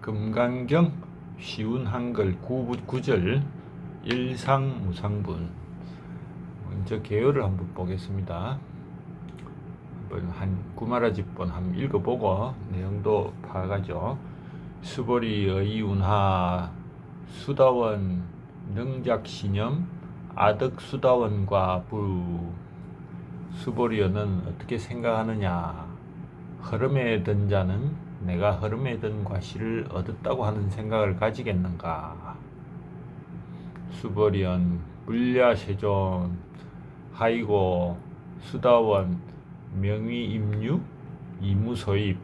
금강경 쉬운 한글 구절 일상무상분. 먼저 개요를 한번 보겠습니다. 한번 한 구마라집본 한번 읽어보고 내용도 파악하죠. 수보리 의운하 수다원 능작신념 아득수다원과 부. 수보리어는 어떻게 생각하느냐. 흐름에 든 자는 내가 흐름에 든 과실을 얻었다고 하는 생각을 가지겠는가. 수보리언 물야세존 하이고 수다원 명의임류 이무소입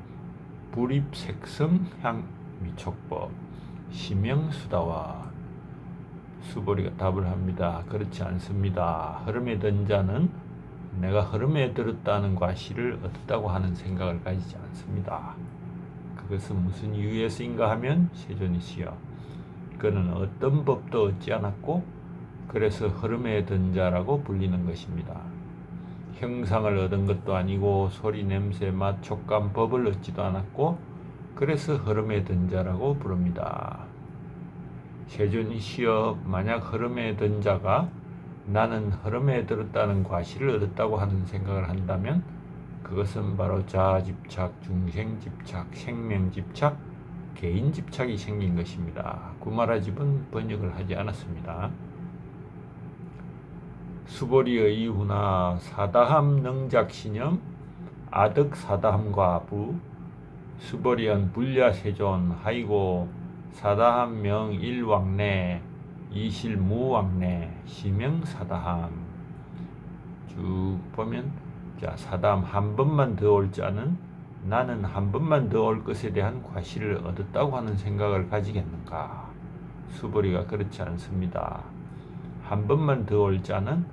불입색성 향미촉법 시명수다원. 수보리가 답을 합니다. 그렇지 않습니다. 흐름에 든 자는 내가 흐름에 들었다는 과실을 얻었다고 하는 생각을 가지지 않습니다. 그것은 무슨 이유에서인가 하면 세존이시여 그는 어떤 법도 얻지 않았고 그래서 흐름에 든 자라고 불리는 것입니다. 형상을 얻은 것도 아니고 소리, 냄새, 맛, 촉감, 법을 얻지도 않았고 그래서 흐름에 든 자라고 부릅니다. 세존이시여 만약 흐름에 든 자가 나는 흐름에 들었다는 과실을 얻었다고 하는 생각을 한다면 그것은 바로 자아집착, 중생집착, 생명집착, 개인집착이 생긴 것입니다. 구마라집은 번역을 하지 않았습니다. 수보리의 이후나 사다함 능작신념 아득사다함과 부. 수보리언 불야세존 하이고 사다함 명일왕내 이실무왕내 시명사다함. 쭉 보면 자 사다함 한 번만 더 올 자는 나는 한 번만 더 올 것에 대한 과실을 얻었다고 하는 생각을 가지겠는가. 수보리가 그렇지 않습니다. 한 번만 더 올 자는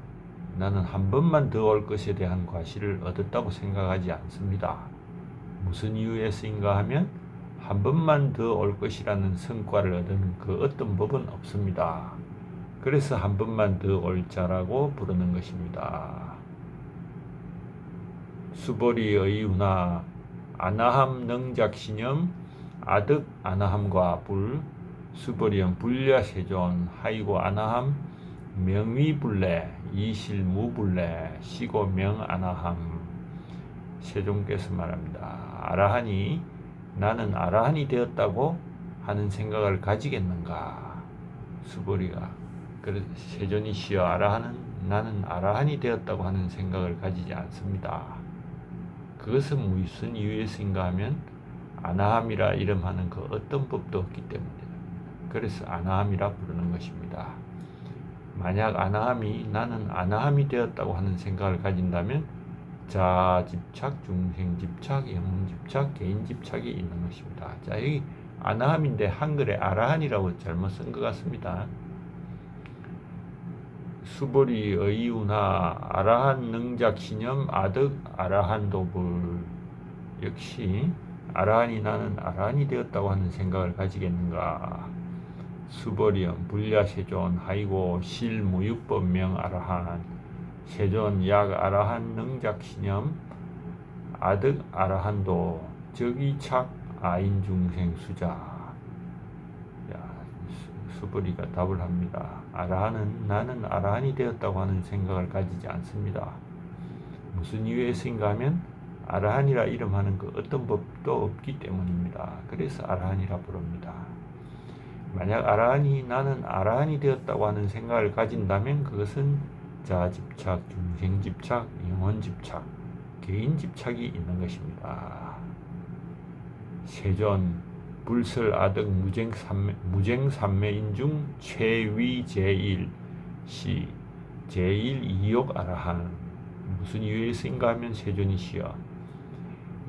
나는 한 번만 더 올 것에 대한 과실을 얻었다고 생각하지 않습니다. 무슨 이유에서인가 하면 한 번만 더 올 것이라는 성과를 얻은 그 어떤 법은 없습니다. 그래서 한 번만 더 올 자라고 부르는 것입니다. 수보리의 운하 아나함 능작신념 아득 아나함과 불. 수보리언 불야세존 하이고 아나함 명위불래 이실무불래 시고 명아나함. 세존께서 말합니다. 아라한이 나는 아라한이 되었다고 하는 생각을 가지겠는가. 수보리가 세존이시여 아라한은 나는 아라한이 되었다고 하는 생각을 가지지 않습니다. 그것은 무슨 이유에서인가 하면 아나함이라 이름하는 그 어떤 법도 없기 때문입니다. 그래서 아나함이라 부르는 것입니다. 만약 아나함이 나는 아나함이 되었다고 하는 생각을 가진다면 자아집착, 중생집착, 영혼집착, 개인집착이 있는 것입니다. 자, 여기 아나함인데 한글에 아라한이라고 잘못 쓴 것 같습니다. 수보리 의우나 아라한 능작신념 아득 아라한도불. 역시 아라한이 나는 아라한이 되었다고 하는 생각을 가지겠는가. 수보리언 불야세존 하이고 실무육법명 아라한 세존 약 아라한 능작신념 아득 아라한도 적이착 아인중생 수자. 수보리가 답을 합니다. 아라한은 나는 아라한이 되었다고 하는 생각을 가지지 않습니다. 무슨 이유에서인가 하면 아라한이라 이름하는 그 어떤 법도 없기 때문입니다. 그래서 아라한이라 부릅니다. 만약 아라한이 나는 아라한이 되었다고 하는 생각을 가진다면 그것은 자아집착, 중생집착, 영혼집착, 개인집착이 있는 것입니다. 세존 불설 아득 무쟁삼매인 중 최위 제1 시 제1 이욕 아라한. 무슨 이유에서인가 하면 세존이시여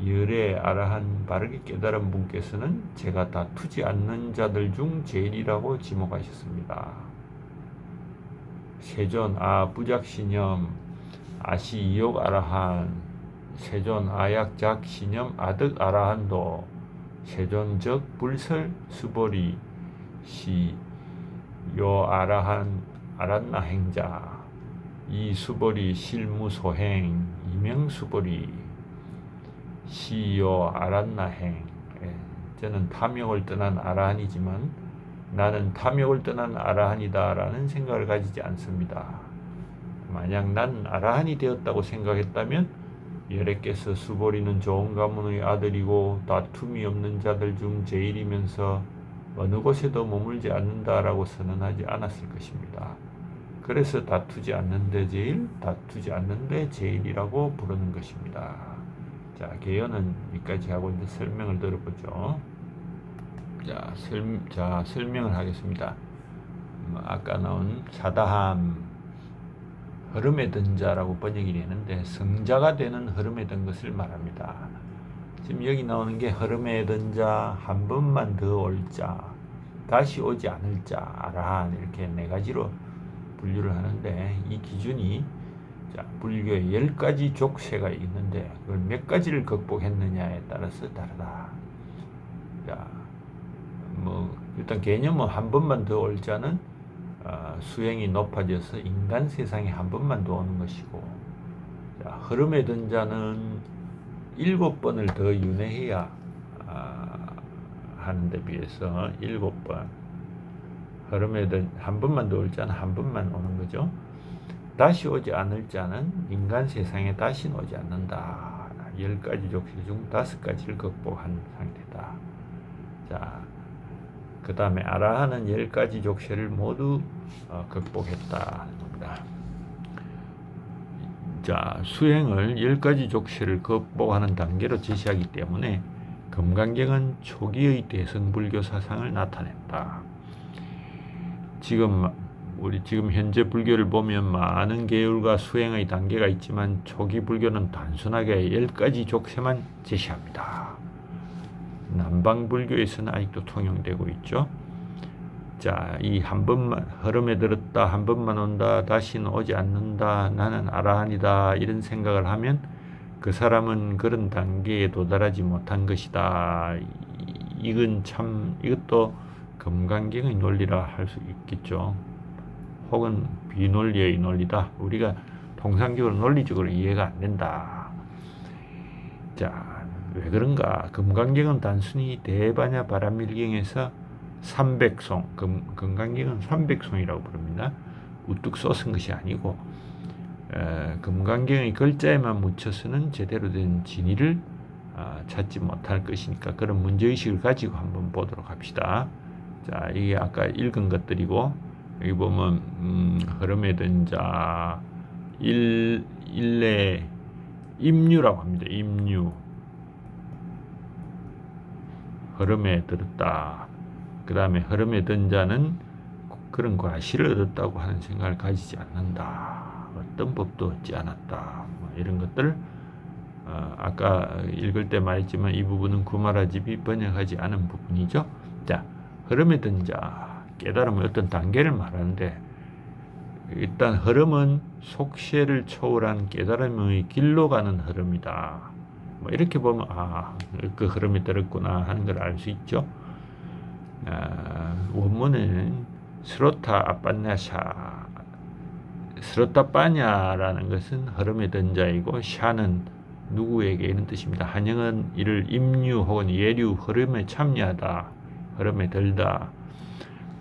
열의 아라한 바르게 깨달은 분께서는 제가 다투지 않는 자들 중 제일이라고 지목하셨습니다. 세존 부작신념 아시 이욕 아라한. 세존 아약작신념 아득 아라한도. 세존적 불설 수보리 시요 아라한 아란나 행자. 이 수보리 실무소행 이명수보리 시요 아란나행. 저는 탐욕을 떠난 아라한이지만 나는 탐욕을 떠난 아라한이다라는 생각을 가지지 않습니다. 만약 난 아라한이 되었다고 생각했다면 열애께서 수보리는 좋은 가문의 아들이고 다툼이 없는 자들 중 제일이면서 어느 곳에도 머물지 않는다라고 선언하지 않았을 것입니다. 그래서 다투지 않는데 제일, 다투지 않는데 제일이라고 부르는 것입니다. 자, 개요는 여기까지 하고 이제 설명을 들어보죠. 자, 설명을 하겠습니다. 아까 나온 사다함, 흐름에 든 자라고 번역이 되는데 성자가 되는 흐름에 든 것을 말합니다. 지금 여기 나오는 게 흐름에 든 자, 한 번만 더 올 자, 다시 오지 않을 자, 아라한 이렇게 네 가지로 분류를 하는데 이 기준이 자, 불교에 10가지 족쇄가 있는데 그걸 몇 가지를 극복했느냐에 따라서 다르다. 자, 일단 개념은 한 번만 더 올 자는 수행이 높아져서 인간 세상에 한 번만 더 오는 것이고, 자, 흐름에 든 자는 7번을 더 윤회해야 하는 데 비해서 7번, 흐름에 든 한 번만 더 올 자는 한 번만 오는 거죠. 다시 오지 않을 자는 인간 세상에 다시는 오지 않는다. 10가지 족쇄 중 5가지를 극복한 상태다. 자, 그 다음에 아라한은 10가지 족쇄를 모두 극복했다는 겁니다. 자, 수행을 10가지 족쇄를 극복하는 단계로 제시하기 때문에 금강경은 초기의 대승불교 사상을 나타낸다. 지금 현재 불교를 보면 많은 계율과 수행의 단계가 있지만 초기 불교는 단순하게 10가지 족쇄만 제시합니다. 남방 불교에서는 아직도 통용되고 있죠. 자, 이 한 번만 흐름에 들었다, 한 번만 온다, 다시는 오지 않는다, 나는 아라한이다 이런 생각을 하면 그 사람은 그런 단계에 도달하지 못한 것이다. 이것도 금강경의 논리라 할 수 있겠죠. 혹은 비논리의 논리다. 우리가 통상적으로 논리적으로 이해가 안 된다. 자, 왜 그런가? 금강경은 단순히 대반야 바람밀경에서 300송, 금강경은 300송이라고 부릅니다. 우뚝 쏘은 것이 아니고 금강경의 글자에만 묻혀서는 제대로 된 진리를 찾지 못할 것이니까 그런 문제의식을 가지고 한번 보도록 합시다. 자, 이게 아까 읽은 것들이고 여기 보면 흐름에 든 자, 일례 임류라고 합니다. 임류, 흐름에 들었다. 그 다음에 흐름에 든 자는 그런 과실을 얻었다고 하는 생각을 가지지 않는다. 어떤 법도 얻지 않았다. 이런 것들 아까 읽을 때 말했지만 이 부분은 구마라집이 번역하지 않은 부분이죠. 자, 흐름에 든 자, 깨달음의 어떤 단계를 말하는데 일단 흐름은 속세를 초월한 깨달음의 길로 가는 흐름이다. 이렇게 보면 그 흐름이 들었구나 하는 걸 알 수 있죠. 원문은 스로타 아빤냐샤, 스로타 빠냐라는 것은 흐름에 든 자이고 샤는 누구에게 이런 뜻입니다. 한영은 이를 임류 혹은 예류, 흐름에 참여하다, 흐름에 들다.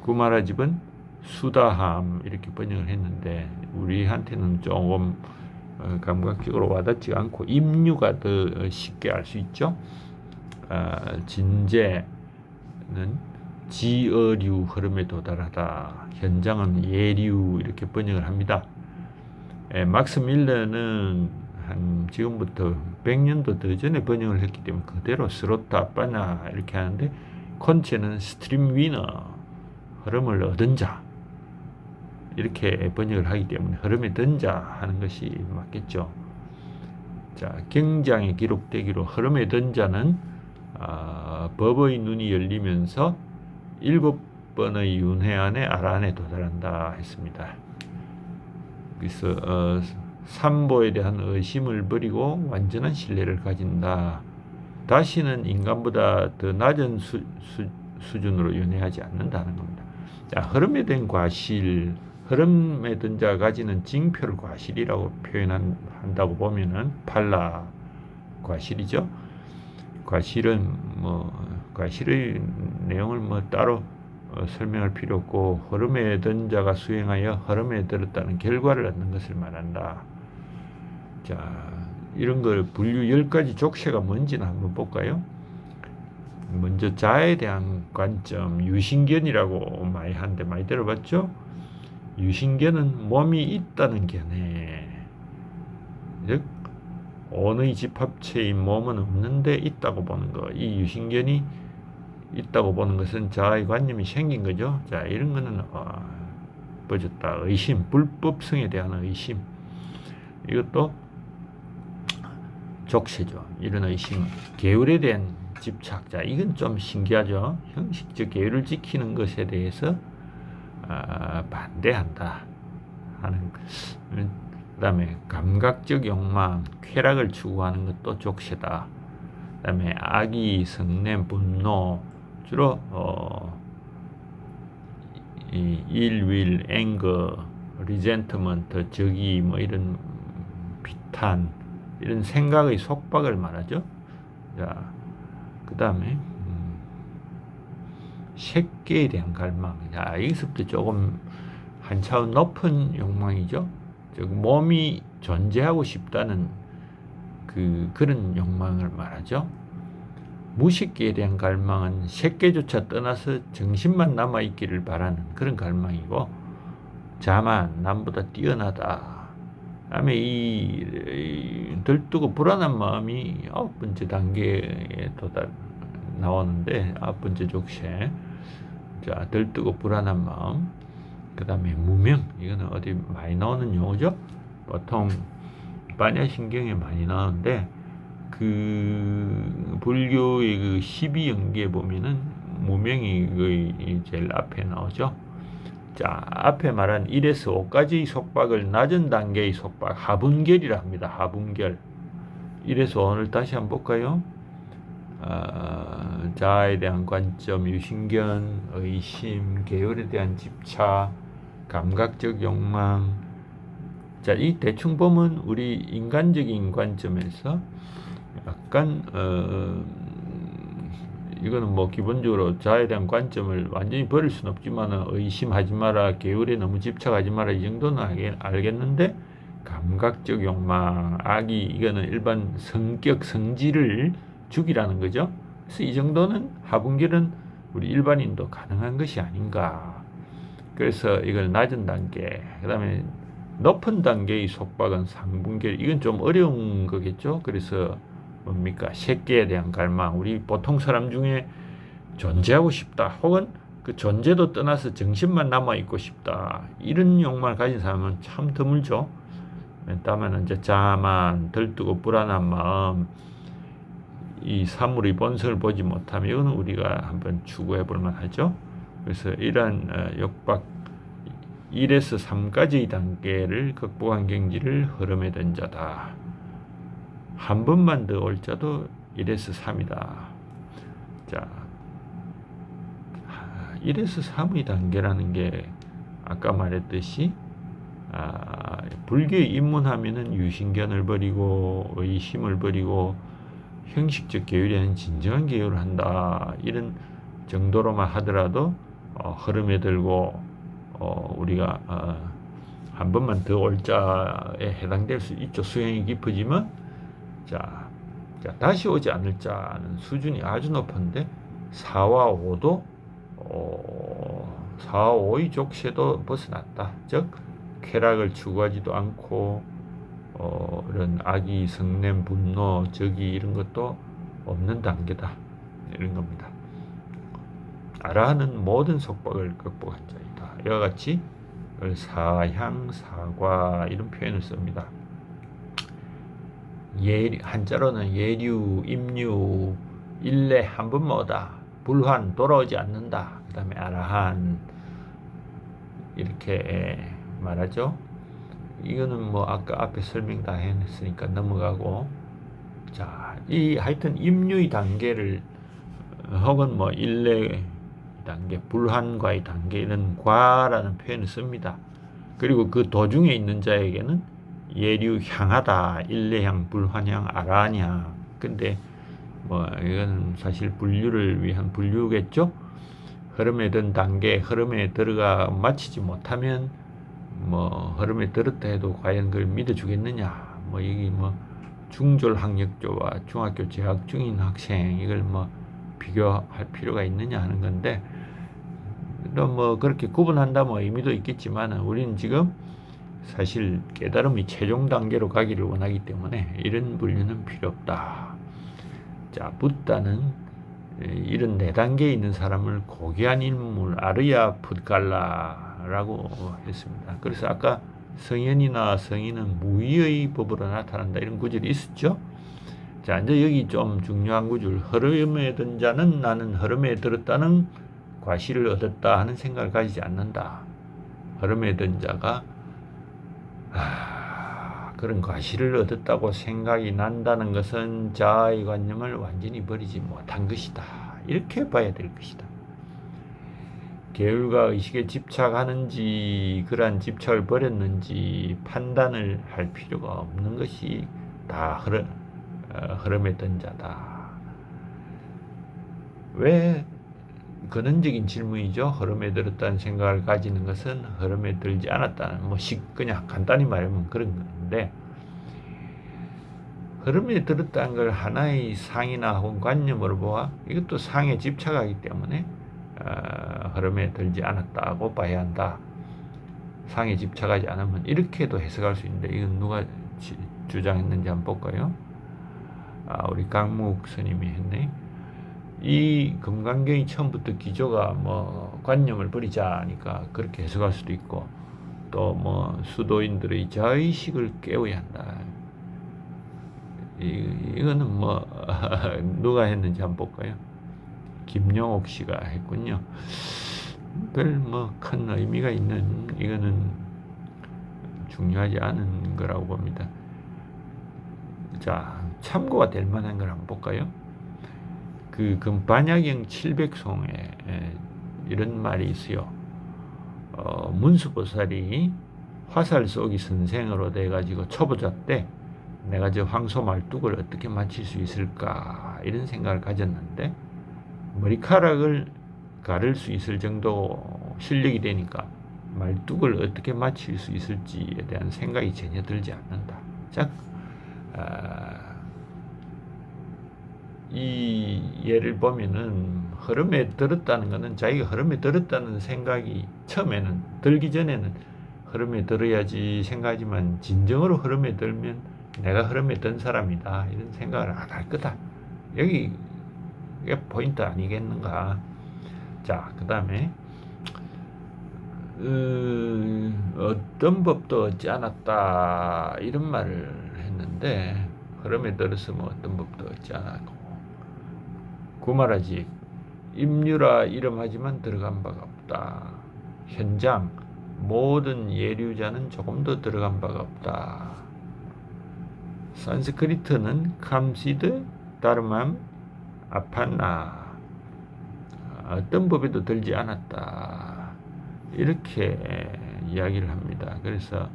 구마라집은 수다함 이렇게 번역을 했는데 우리한테는 조금 감각적으로 와닿지 않고 임류가 더 쉽게 알 수 있죠. 진제는 지어류, 흐름에 도달하다. 현장은 예류 이렇게 번역을 합니다. 막스 밀러는 한 지금부터 100년도 더 전에 번역을 했기 때문에 그대로 스로타 빠냐 이렇게 하는데 콘체는 스트림 위너, 흐름을 얻은 자 이렇게 번역을 하기 때문에 흐름에 든 자 하는 것이 맞겠죠. 자, 경장에 기록되기로 흐름에 든 자는 법의 눈이 열리면서 7번의 윤회 안에 아라한에 도달한다 했습니다. 그래서 삼보에 대한 의심을 버리고 완전한 신뢰를 가진다. 다시는 인간보다 더 낮은 수준으로 윤회하지 않는다는 겁니다. 자, 흐름에 든 과실, 흐름에 든 자가 가지는 징표를 과실이라고 표현한다고 보면은 팔라 과실이죠. 과실은 과실의 내용을 뭐 따로 설명할 필요 없고 흐름에 든 자가 수행하여 흐름에 들었다는 결과를 얻는 것을 말한다. 자, 이런 걸 분류 10가지 족쇄가 뭔지는 한번 볼까요? 먼저 자에 대한 관점, 유신견이라고 많이 하는데 많이 들어봤죠? 유신견은 몸이 있다는 견해, 즉 온의 집합체인 몸은 없는데 있다고 보는 거. 이 유신견이 있다고 보는 것은 자아의 관념이 생긴 거죠. 자, 이런 거는 빠졌다. 의심, 불법성에 대한 의심. 이것도 족쇄죠. 이런 의심, 계율에 대한 집착. 자, 이건 좀 신기하죠. 형식적 계율을 지키는 것에 대해서 반대한다 하는. 그다음에 감각적 욕망, 쾌락을 추구하는 것도 족쇄다. 그다음에 악의, 성냄, 분노, 주로 일윌, 앵거, 리젠트먼트, 적의, 뭐 이런 비탄, 이런 생각의 속박을 말하죠. 자, 그다음에 색계에 대한 갈망. 자, 여기서부터 조금 한 차원 높은 욕망이죠. 즉 몸이 존재하고 싶다는 그런 욕망을 말하죠. 무식계에 대한 갈망은 색계조차 떠나서 정신만 남아있기를 바라는 그런 갈망이고, 자만 남보다 뛰어나다. 다음에 이 들뜨고 불안한 마음이 9번째 단계에 나오는데, 9번째 족쇄. 자, 들뜨고 불안한 마음. 그 다음에 무명. 이거는 어디 많이 나오는 용어죠. 보통 반야신경에 많이 나오는데, 그 불교의 그 12연계에 보면은 무명이 제일 앞에 나오죠. 자, 앞에 말한 1에서 5까지의 속박을 낮은 단계의 속박, 하분결이라 합니다. 하분결. 1에서 5를 다시 한번 볼까요? 자아에 대한 관점, 유신견, 의심, 계율에 대한 집착, 감각적 욕망. 자, 이 대충 보면 우리 인간적인 관점에서 약간 이거는 뭐 기본적으로 자아에 대한 관점을 완전히 버릴 수는 없지만 의심하지 마라, 계율에 너무 집착하지 마라, 이 정도는 알겠는데, 감각적 욕망, 악이, 이거는 일반 성격, 성질을 죽이라는 거죠. 그래서 이 정도는 하분결은 우리 일반인도 가능한 것이 아닌가. 그래서 이걸 낮은 단계, 그 다음에 높은 단계의 속박은 상분결. 이건 좀 어려운 거겠죠. 그래서 뭡니까? 색계에 대한 갈망. 우리 보통 사람 중에 존재하고 싶다, 혹은 그 존재도 떠나서 정신만 남아있고 싶다, 이런 욕망을 가진 사람은 참 드물죠. 다만 이제 자만, 들뜨고 불안한 마음, 이 사물의 본성을 보지 못하면 이거는 우리가 한번 추구해 볼 만하죠. 그래서 이러한 욕박 1에서 3까지의 단계를 극복한 경지를 흐름에 든 자다. 한 번만 더 올 자도 1에서 3이다. 자, 1에서 3의 단계라는 게 아까 말했듯이 불교에 입문하면은 유신견을 버리고 의심을 버리고 형식적 계율이 아닌 진정한 계율을 한다, 이런 정도로만 하더라도 흐름에 들고 우리가 한 번만 더 올 자에 해당될 수 있죠. 수행이 깊어지면. 자, 다시 오지 않을 자는 수준이 아주 높은데 4와 5도 4와 5의 족쇄도 벗어났다. 즉 쾌락을 추구하지도 않고 이런 악의, 성냄, 분노, 적의, 이런 것도 없는 단계다, 이런 겁니다. 아라한은 모든 속박을 극복한 자이다. 이와 같이 사향, 사과, 이런 표현을 씁니다. 한자로는 예류, 임류, 일례, 한 번만 오다, 불환, 돌아오지 않는다, 그 다음에 아라한, 이렇게 말하죠. 이거는 뭐 아까 앞에 설명 다 해냈으니까 넘어가고, 자, 이 하여튼 임류의 단계를 혹은 뭐 일례 단계, 불환과의 단계는 과라는 표현을 씁니다. 그리고 그 도중에 있는 자에게는 예류 향하다, 일례향, 불환향, 아라한향. 근데 뭐 이건 사실 분류를 위한 분류겠죠. 흐름에 든 단계, 흐름에 들어가 마치지 못하면 뭐 흐름에 들었다 해도 과연 그걸 믿어주겠느냐. 뭐 여기 뭐 중졸 학력조와 중학교 재학 중인 학생 이걸 뭐 비교할 필요가 있느냐 하는 건데, 또 뭐 그렇게 구분한다 뭐 의미도 있겠지만 우리는 지금 사실 깨달음이 최종 단계로 가기를 원하기 때문에 이런 분류는 필요 없다. 자, 붓다는 이런 4단계에 있는 사람을 고귀한 인물 아르야 풋갈라라고 했습니다. 그래서 아까 성현이나 성인은 무의의 법으로 나타난다 이런 구절이 있었죠. 자, 이제 여기 좀 중요한 구절. 흐름에 든 자는 나는 흐름에 들었다는 과실을 얻었다 하는 생각을 가지지 않는다. 흐름에 든 자가 그런 과실을 얻었다고 생각이 난다는 것은 자아의 관념을 완전히 버리지 못한 것이다. 이렇게 봐야 될 것이다. 계율과 의식에 집착하는지 그러한 집착을 버렸는지 판단을 할 필요가 없는 것이 다 흐름에 든 자다. 왜 근원적인 질문이죠. 흐름에 들었다는 생각을 가지는 것은 흐름에 들지 않았다는, 그냥 간단히 말하면 그런 건데, 흐름에 들었다는 걸 하나의 상이나 혹은 관념으로 보아 이것도 상에 집착하기 때문에 흐름에 들지 않았다고 봐야 한다. 상에 집착하지 않으면 이렇게도 해석할 수 있는데, 이건 누가 주장했는지 한번 볼까요? 우리 강묵 스님이 했네. 이 금강경이 처음부터 기조가 관념을 버리자 하니까 그렇게 해석할 수도 있고, 또 수도인들의 자의식을 깨워야 한다. 이거는 누가 했는지 한번 볼까요? 김용옥 씨가 했군요. 별 큰 의미가 있는, 이거는 중요하지 않은 거라고 봅니다. 자, 참고가 될 만한 걸 한번 볼까요? 그 반야경 700송에 이런 말이 있어요. 문수보살이 화살 쏘기 선생으로 돼가지고 초보자 때 내가 저 황소 말뚝을 어떻게 맞힐 수 있을까 이런 생각을 가졌는데, 머리카락을 가를 수 있을 정도 실력이 되니까 말뚝을 어떻게 맞힐 수 있을지에 대한 생각이 전혀 들지 않는다. 자, 이 예를 보면은 흐름에 들었다는 것은 자기가 흐름에 들었다는 생각이 처음에는 들기 전에는 흐름에 들어야지 생각하지만, 진정으로 흐름에 들면 내가 흐름에 든 사람이다 이런 생각을 안 할 거다. 여기 이게 포인트 아니겠는가. 자, 그 다음에 어떤 법도 얻지 않았다 이런 말을 했는데, 흐름에 들었으면 어떤 법도 얻지 않았고, 구말하지 임유라 이름하지만 들어간 바가 없다. 현장 모든 예류자는 조금도 들어간 바가 없다. 산스크리트는 감시드 다르맘 아판나 어떤 법에도 들지 않았다 이렇게 이야기를 합니다. 그래서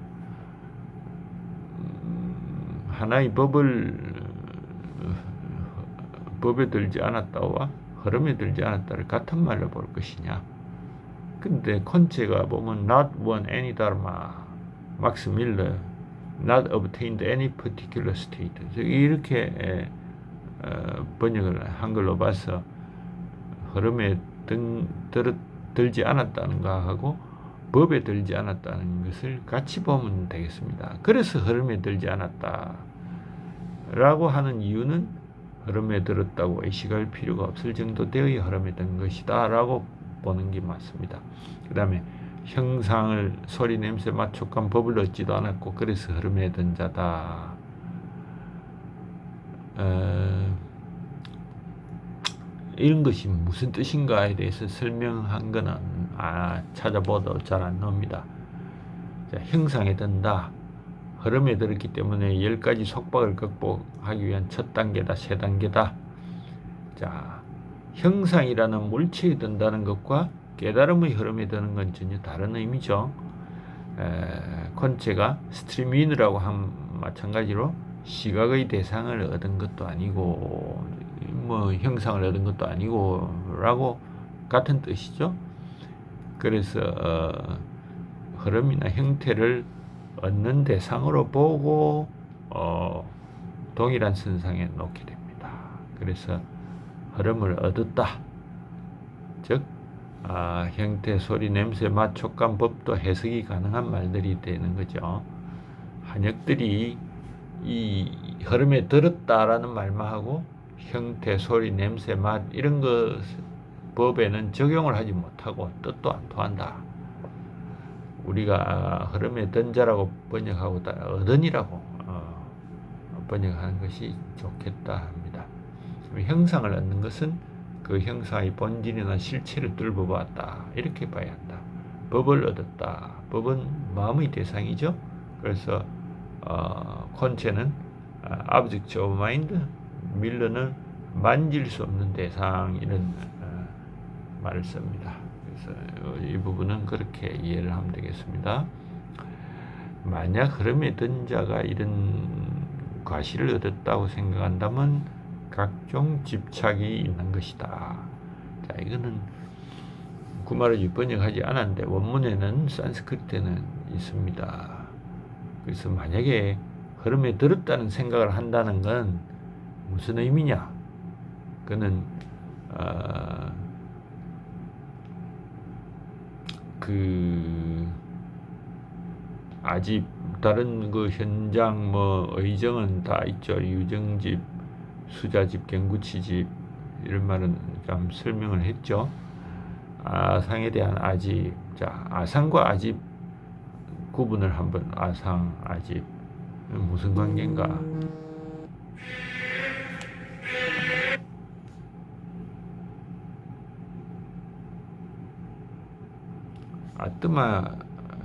하나의 법에 들지 않았다와 흐름에 들지 않았다를 같은 말로 볼 것이냐. 근데 콘체가 보면 not one any dharma, 막스 밀러 not obtained any particular state 이렇게 번역을 한글로 봐서 흐름에 들지 않았다는 것하고 법에 들지 않았다는 것을 같이 보면 되겠습니다. 그래서 흐름에 들지 않았다 라고 하는 이유는 흐름에 들었다고 의식할 필요가 없을 정도 되어야 흐름에 든 것이다 라고 보는 게 맞습니다. 그 다음에 형상을 소리 냄새 맛 촉감 법을 얻지도 않았고 그래서 흐름에 든 자다. 이런 것이 무슨 뜻인가에 대해서 설명한 거는 찾아봐도 잘 안 나옵니다. 자, 형상에 든다. 흐름에 들었기 때문에 10가지 속박을 극복하기 위한 첫 단계다, 세 단계다. 자, 형상이라는 물체에 든다는 것과 깨달음의 흐름에 드는 건 전혀 다른 의미죠. 콘체가 스트리민이라고 한 마찬가지로 시각의 대상을 얻은 것도 아니고 뭐 형상을 얻은 것도 아니고 라고 같은 뜻이죠. 그래서 흐름이나 형태를 얻는 대상으로 보고 동일한 선상에 놓게 됩니다. 그래서 흐름을 얻었다. 즉 형태, 소리, 냄새, 맛, 촉감, 법도 해석이 가능한 말들이 되는 거죠. 한역들이 이 흐름에 들었다라는 말만 하고 형태, 소리, 냄새, 맛 이런 것 법에는 적용을 하지 못하고 뜻도 안 통한다. 우리가 흐름에 든 자라고 번역하고 얻은이라고 번역하는 것이 좋겠다 합니다. 형상을 얻는 것은 그 형상의 본질이나 실체를 뚫어보았다 이렇게 봐야 한다. 법을 얻었다. 법은 마음의 대상이죠. 그래서 콘체는 object of mind, 밀러는 만질 수 없는 대상 이런 말을 씁니다. 그래서 이 부분은 그렇게 이해를 하면 되겠습니다. 만약 흐름에 든 자가 이런 과실을 얻었다고 생각한다면 각종 집착이 있는 것이다. 자, 이거는 구마르지 번역하지 않았는데 원문에는 산스크리트에는 있습니다. 그래서 만약에 흐름에 들었다는 생각을 한다는 건 무슨 의미냐? 그는 아집 다른 그 현장 뭐 의정은 다 있죠. 유정집, 수자집, 경구치집 이런 말은 좀 설명을 했죠. 아상에 대한 아집. 자, 아상과 아집 구분을 한번 아상, 아집 무슨 관계인가? 아뜨마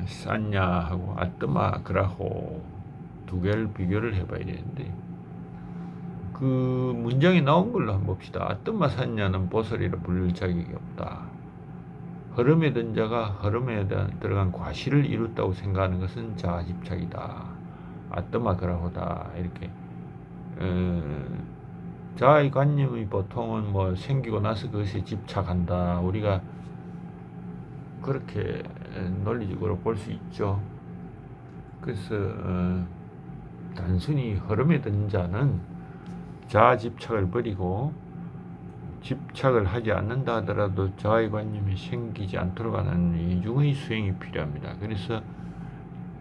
쌌냐 하고 아뜨마 그라호 두 개를 비교를 해봐야 되는데 그 문장이 나온 걸로 한번 봅시다. 아뜨마 쌌냐는 보살이라 불릴 자격이 없다. 흐름에 든 자가 흐름에 들어간 과실을 이뤘다고 생각하는 것은 자아집착이다. 아뜨마 그라호다. 이렇게 자아의 관념이 보통은 뭐 생기고 나서 그것에 집착한다. 우리가 그렇게 논리적으로 볼 수 있죠. 그래서 단순히 흐름에 든 자는 자아 집착을 버리고 집착을 하지 않는다 하더라도 자아의 관념이 생기지 않도록 하는 이중의 수행이 필요합니다. 그래서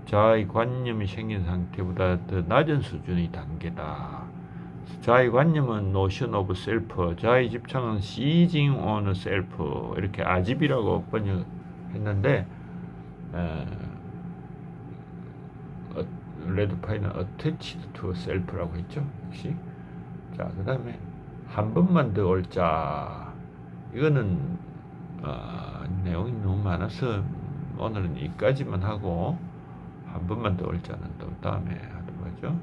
자아의 관념이 생긴 상태보다 더 낮은 수준의 단계다. 자아의 관념은 notion of self, 자아의 집착은 seizing on self 이렇게 아집이라고 번역했는데 레드파이는 attached to self라고 했죠. 역시. 자, 그 다음에 한 번만 더 옳자. 이거는 내용이 너무 많아서 오늘은 여기까지만 하고 한 번만 더 옳자는 또 다음에 하도록 하죠.